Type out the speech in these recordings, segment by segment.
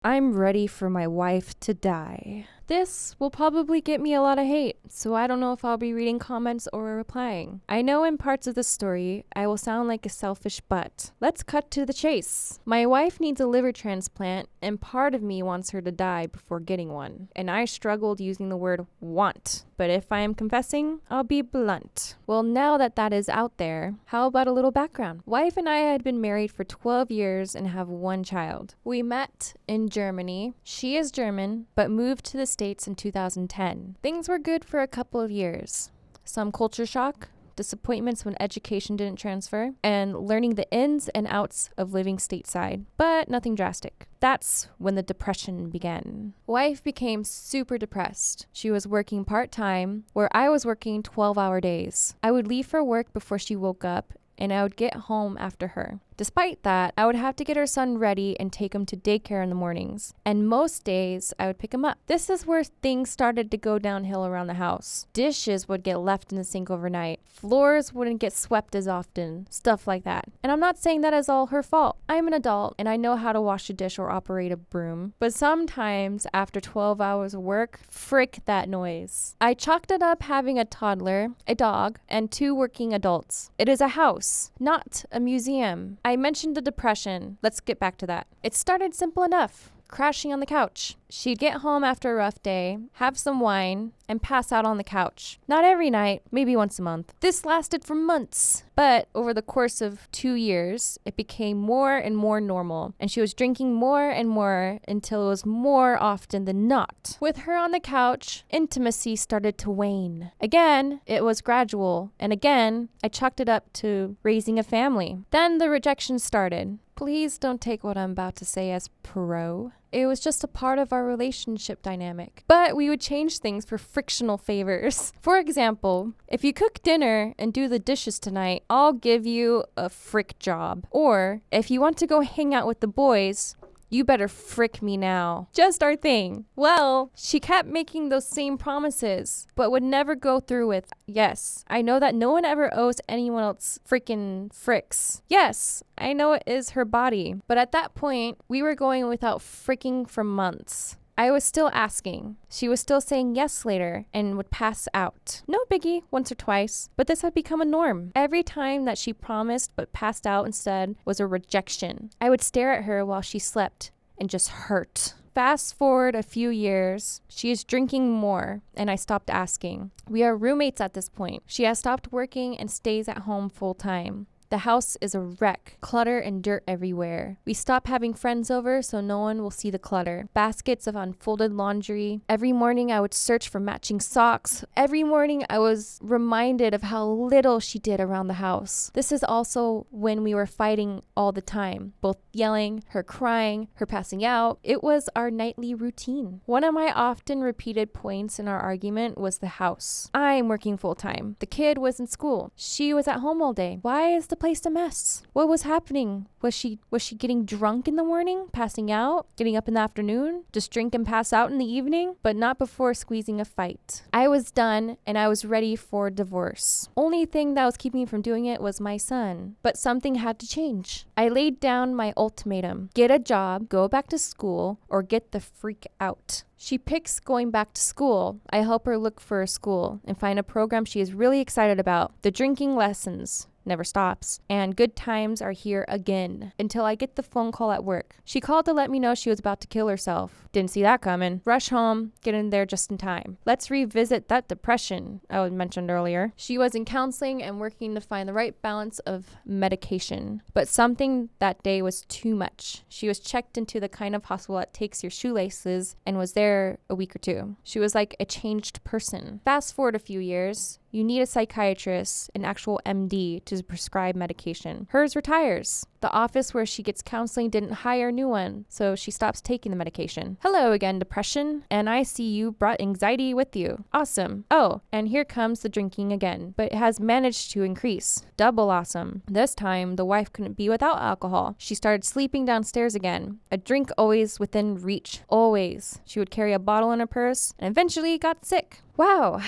I'm ready for my wife to die. This will probably get me a lot of hate, so I don't know if I'll be reading comments or replying. I know in parts of the story, I will sound like a selfish butt. Let's cut to the chase. My wife needs a liver transplant, and part of me wants her to die before getting one. And I struggled using the word want. But if I am confessing, I'll be blunt. Well, now that that is out there, how about a little background? Wife and I had been married for 12 years and have one child. We met in Germany. She is German, but moved to the States in 2010. Things were good for a couple of years. Some culture shock, disappointments when education didn't transfer, and learning the ins and outs of living stateside, but nothing drastic. That's when the depression began. Wife became super depressed. She was working part-time, where I was working 12-hour days. I would leave for work before she woke up, and I would get home after her. Despite that, I would have to get her son ready and take him to daycare in the mornings. And most days, I would pick him up. This is where things started to go downhill around the house. Dishes would get left in the sink overnight. Floors wouldn't get swept as often. Stuff like that. And I'm not saying that is all her fault. I'm an adult and I know how to wash a dish or operate a broom. But sometimes, after 12 hours of work, frick that noise. I chalked it up having a toddler, a dog, and 2 working adults. It is a house, not a museum. I mentioned the depression. Let's get back to that. It started simple enough. Crashing on the couch. She'd get home after a rough day, have some wine, and pass out on the couch. Not every night, maybe once a month. This lasted for months. But over the course of 2 years, it became more and more normal. And she was drinking more and more until it was more often than not. With her on the couch, intimacy started to wane. Again, it was gradual. And again, I chalked it up to raising a family. Then the rejection started. Please don't take what I'm about to say as pro. It was just a part of our relationship dynamic. But we would change things for frictional favors. For example, if you cook dinner and do the dishes tonight, I'll give you a frick job. Or if you want to go hang out with the boys, you better frick me now. Just our thing. Well, she kept making those same promises, but would never go through with, yes, I know that no one ever owes anyone else freaking fricks. Yes, I know it is her body. But at that point, we were going without fricking for months. I was still asking. She was still saying yes later and would pass out. No biggie, once or twice, but this had become a norm. Every time that she promised but passed out instead was a rejection. I would stare at her while she slept and just hurt. Fast forward a few years, she is drinking more, and I stopped asking. We are roommates at this point. She has stopped working and stays at home full time. The house is a wreck, clutter and dirt everywhere. We stop having friends over so no one will see the clutter. Baskets of unfolded laundry. Every morning I would search for matching socks. Every morning I was reminded of how little she did around the house. This is also when we were fighting all the time, both yelling, her crying, her passing out. It was our nightly routine. One of my often repeated points in our argument was the house. I'm working full time. The kid was in school. She was at home all day. Why is the place a mess? What was happening? Was she getting drunk in the morning, passing out, getting up in the afternoon, just drink and pass out in the evening, but not before squeezing a fight? I was done and I was ready for divorce. Only thing that was keeping me from doing it was my son, but something had to change. I laid down my ultimatum: get a job, go back to school, or get the freak out. She picks going back to school. I help her look for a school and find a program she is really excited about. The drinking lessons never stops, and good times are here again until I get the phone call at work. She called to let me know she was about to kill herself. Didn't see that coming. Rush home, get in there just in time. Let's revisit that depression I mentioned earlier. She was in counseling and working to find the right balance of medication, but something that day was too much. She was checked into the kind of hospital that takes your shoelaces and was there a week or 2. She was like a changed person. Fast forward a few years. You need a psychiatrist, an actual MD, to prescribe medication. Hers retires. The office where she gets counseling didn't hire a new one, so she stops taking the medication. Hello again, depression. And I see you brought anxiety with you. Awesome. Oh, and here comes the drinking again, but it has managed to increase. Double awesome. This time, the wife couldn't be without alcohol. She started sleeping downstairs again. A drink always within reach. Always. She would carry a bottle in her purse and eventually got sick. Wow.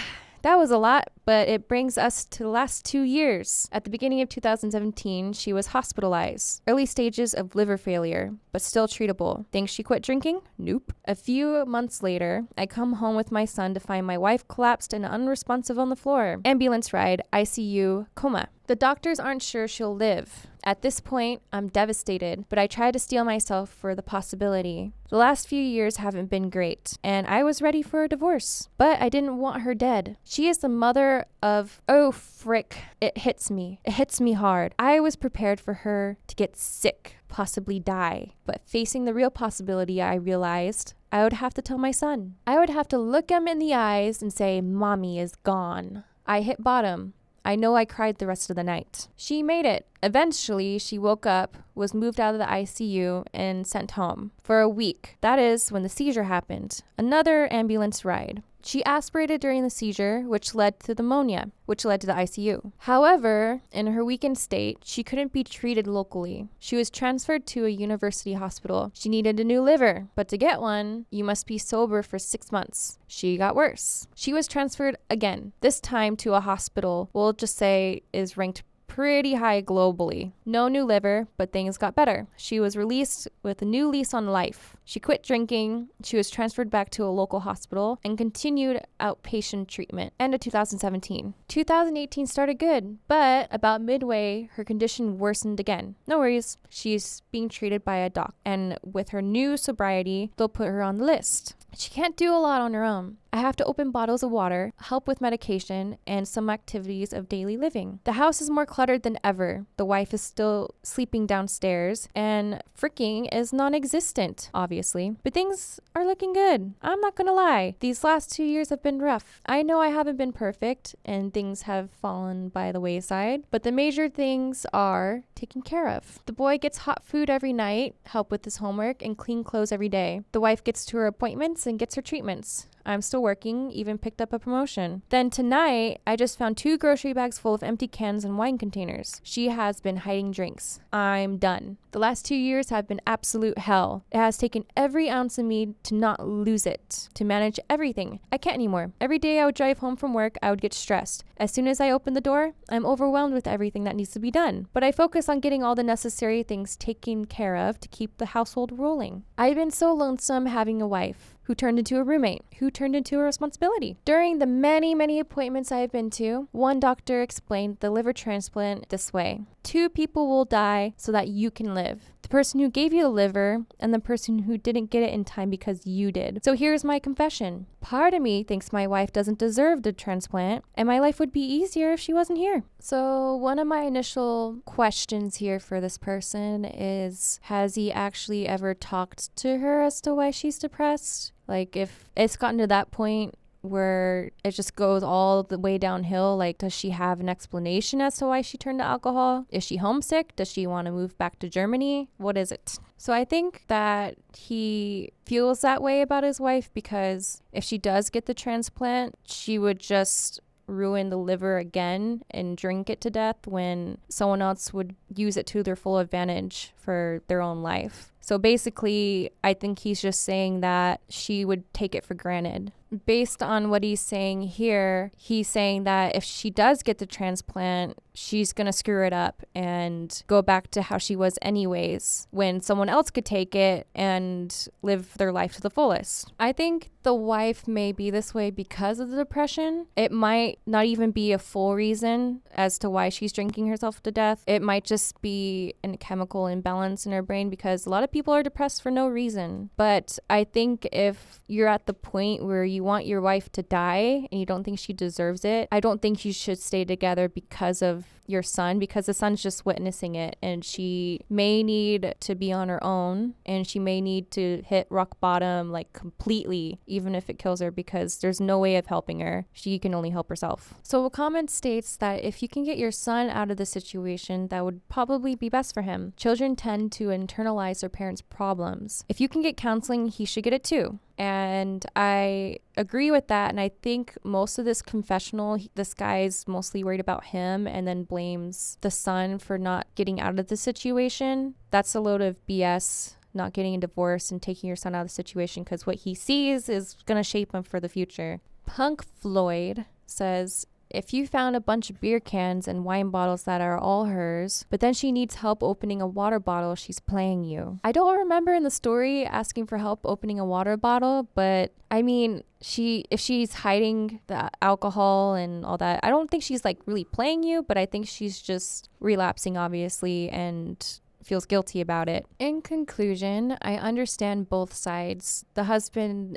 That was a lot, but it brings us to the last 2 years. At the beginning of 2017, she was hospitalized. Early stages of liver failure, but still treatable. Think she quit drinking? Nope. A few months later, I come home with my son to find my wife collapsed and unresponsive on the floor. Ambulance ride, ICU, coma. The doctors aren't sure she'll live. At this point, I'm devastated, but I try to steel myself for the possibility. The last few years haven't been great, and I was ready for a divorce, but I didn't want her dead. She is the mother of, oh frick, it hits me. It hits me hard. I was prepared for her to get sick, possibly die, but facing the real possibility, I realized I would have to tell my son. I would have to look him in the eyes and say, Mommy is gone. I hit bottom. I know I cried the rest of the night. She made it. Eventually, she woke up, was moved out of the ICU, and sent home for a week. That is when the seizure happened. Another ambulance ride. She aspirated during the seizure, which led to pneumonia, which led to the ICU. However, in her weakened state, she couldn't be treated locally. She was transferred to a university hospital. She needed a new liver, but to get one, you must be sober for 6 months. She got worse. She was transferred again, this time to a hospital we'll just say is ranked pretty high globally. No new liver, but things got better. She was released with a new lease on life. She quit drinking. She was transferred back to a local hospital and continued outpatient treatment. End of 2017. 2018 started good, but about midway, her condition worsened again. No worries. She's being treated by a doc, and with her new sobriety, they'll put her on the list. She can't do a lot on her own. I have to open bottles of water, help with medication, and some activities of daily living. The house is more cluttered than ever. The wife is still sleeping downstairs, and freaking is non-existent, obviously. But things are looking good. I'm not gonna lie. These last 2 years have been rough. I know I haven't been perfect, and things have fallen by the wayside, but the major things are taken care of. The boy gets hot food every night, help with his homework, and clean clothes every day. The wife gets to her appointments and gets her treatments. I'm still working, even picked up a promotion. Then tonight, I just found 2 grocery bags full of empty cans and wine containers. She has been hiding drinks. I'm done. The last 2 years have been absolute hell. It has taken every ounce of me to not lose it, to manage everything. I can't anymore. Every day I would drive home from work, I would get stressed. As soon as I open the door, I'm overwhelmed with everything that needs to be done. But I focus on getting all the necessary things taken care of to keep the household rolling. I've been so lonesome having a wife who turned into a roommate, who turned into a responsibility. During the many appointments I've been to, one doctor explained the liver transplant this way. 2 people will die so that you can live. The person who gave you the liver and the person who didn't get it in time because you did. So here's my confession. Part of me thinks my wife doesn't deserve the transplant, and my life would be easier if she wasn't here. So one of my initial questions here for this person is, has he actually ever talked to her as to why she's depressed? Like, if it's gotten to that point where it just goes all the way downhill, like, does she have an explanation as to why she turned to alcohol? Is she homesick? Does she want to move back to Germany? What is it? So I think that he feels that way about his wife because if she does get the transplant, she would just ruin the liver again and drink it to death when someone else would use it to their full advantage for their own life. So basically, I think he's just saying that she would take it for granted. Based on what he's saying here, he's saying that if she does get the transplant, she's going to screw it up and go back to how she was anyways, when someone else could take it and live their life to the fullest. I think the wife may be this way because of the depression. It might not even be a full reason as to why she's drinking herself to death. It might just be a chemical imbalance in her brain because a lot of people are depressed for no reason. But I think if you're at the point where you want your wife to die and you don't think she deserves it, I don't think you should stay together because of your son, because the son's just witnessing it, and she may need to be on her own, and she may need to hit rock bottom like completely, even if it kills her, because there's no way of helping her. She can only help herself. So a comment states that if you can get your son out of the situation, that would probably be best for him. Children tend to internalize their parents' problems. If you can get counseling, he should get it too. And I agree with that. And I think most of this confessional, this guy's mostly worried about him and then blames the son for not getting out of the situation. That's a load of BS, not getting a divorce and taking your son out of the situation, because what he sees is going to shape him for the future. Punk Floyd says, if you found a bunch of beer cans and wine bottles that are all hers, but then she needs help opening a water bottle, she's playing you. I don't remember in the story asking for help opening a water bottle, but I mean, if she's hiding the alcohol and all that, I don't think she's like really playing you, but I think she's just relapsing, obviously, and feels guilty about it. In conclusion, I understand both sides. The husband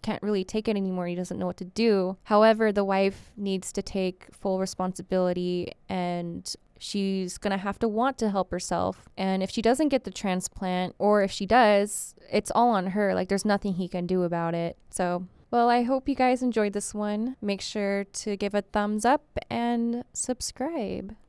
can't really take it anymore. He doesn't know what to do. However, the wife needs to take full responsibility, and she's going to have to want to help herself. And if she doesn't get the transplant, or if she does, it's all on her. Like, there's nothing he can do about it. So, well, I hope you guys enjoyed this one. Make sure to give a thumbs up and subscribe.